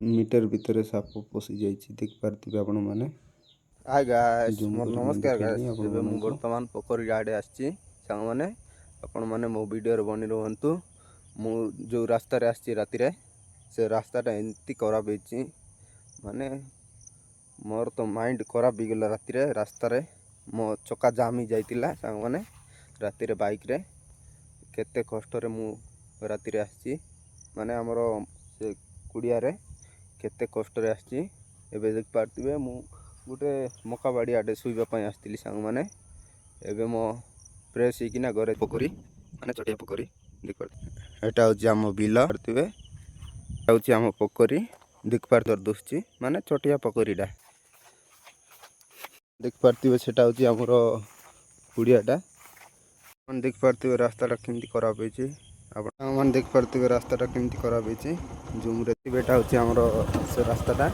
Metre भितर shop पशि जाइए देख पार्थिबे आपण माने। हाय गाइस जूम करके नमस्कार गाइस दिखाइए आपण एबे मु माननको। वर्तमान पोखरी आड़े आसी सांग माने आपण माने मो वीडियो रे बनी रहंतु। मु जो रास्ता रे आसी राति रे से रास्ताटा एंती खराब होइछि माने मोर तो माइंड खराब हो गला राति रे। रास्ता रे मो चक्का जाम ही जाइतिला सांग माने राति रे बाइक रे केते कष्ट रे मु राति रे आसी माने हमरो से कुड़िया रे केते कष्ट रे आसी। एबे देख पार्थिबे मु गोटे मका बाड़ी आडे शुवाई आसती सांग मैंने एवं मो फ्रेश होना घरे पोखरी माने चटिया पोखरी देख पार्थ एटा हूँ आम बिल पार्थिबे हूँ आम पोखरी देख पार्थ दुसची माने चटिया पोखरीटा देख पार्थिबे सेटा हूँ आमर कुड़ियाटा देख पार्थिबे रास्ताटा केमती खराब होइछि आपन देख पार्थिबे रास्ताटा केमती खराब होइछि। जूम रे बेटा हूँ आमर से रास्ताटा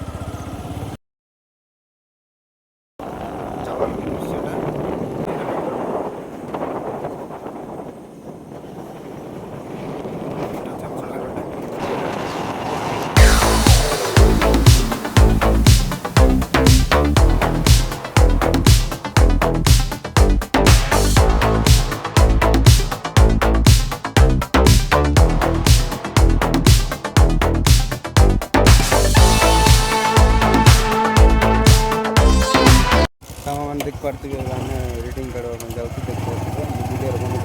देख पार्थिबे रिडिंग करवा जाऊँ देख पार्थिबे वीडियो बनी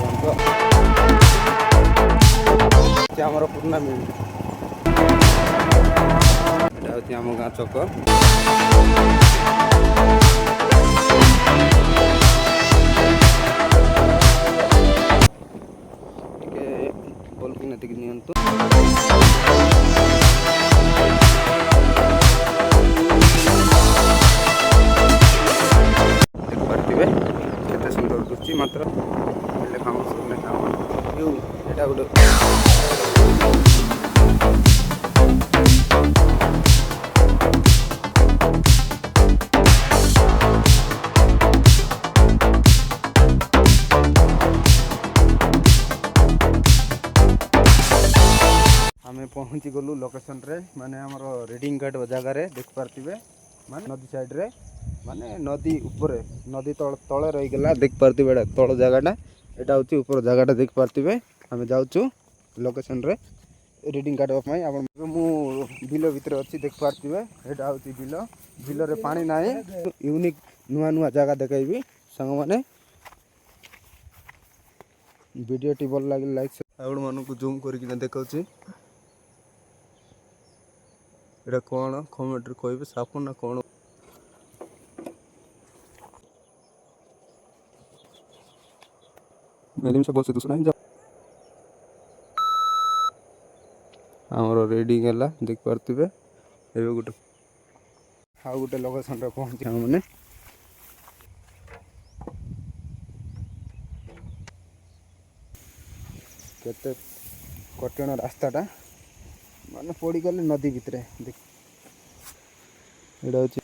आमर पुराना मिल आम गाँ चक बोल कि नदी नियंतु केते सुंदर दुची मात्र काम एटा गोटे आमे पहुँची गलु लोकेशन रे माने हमर रीडिंग गार्ड जगह रे देख पार्थिबे माने नदी साइड रे माने नदी ऊपर नदी तले रही गला देख पार्थिबे तल जगहटा एटा होची ऊपर जगहटा देख पार्थिबे। आमे जाउछु लोकेशन रे रीडिंग काटवा पई आपण मु बिल भीतर अछि देख पार्थिबे एटा होची बिल रे पानी नाही यूनिक नुआ नुआ जगह देखाइबी संग माने वीडियो टी भल लागे लाइक आपण मानकु जूम करके देखाउछि एटा कोन कमेंट रे कहबे साप ना कोन मेलिम से बसे दुसना जा हमरो रेडिंग हला देख पार्थिबे एबे गुटे हाउ गुटे लोकेशन रे पहुंची हम माने केते कठिन रास्ताटा माने पड़ी गले नदी भितरे देख एडा होची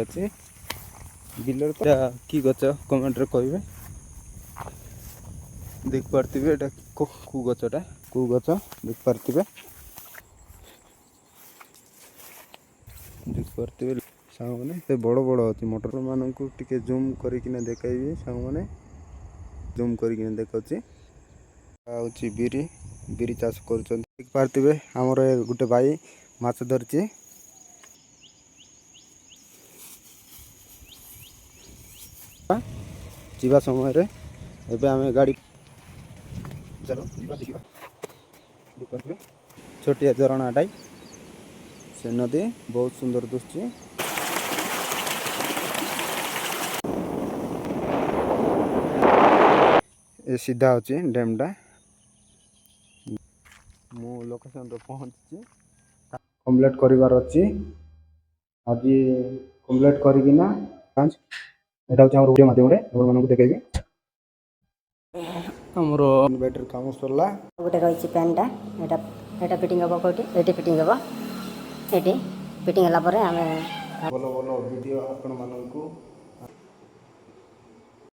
अच्छे बिलर तो की गछ कमेंट रे कहबे देख पार्थिबे एटा को गछटा को गछ देख पार्थिबे सांग माने से बड़ बड़ अछि मोटर माननकु टिके जूम करिकिना देखाइबे सांग माने जूम करिकिना देखाउछि आउछि बिरी चाष करछन देख पार्थिबे हमर गुटे भाई माछ धरछि जीवा समय रे एबे आमे गाड़ी चलो जीवा छोटिया झरणाटाई से नदी बहुत सुंदर दुसछि ए सीधा होची डैमटा मु लोकेशन रे पहुंची कंप्लीट करिवार अछि आज कंप्लीट करिकिना पांच एटा होची हमर वीडियो माध्यम रे आपण मानकु देखाइबे हमरो इन्वर्टर काम सरला गोटे रहिछि पेनटा एटा फिटिंग हबो कोठी एटी फिटिंग हबो एटी फिटिंग हला परे हमें बोलो वीडियो आपण मानकु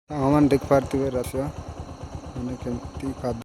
ସାଙ୍ଗମାନେ ଦେଖିପାରୁଥିବେ ରାସ୍ତା ମାନେ କେମିତି ଖାଦ୍ୟ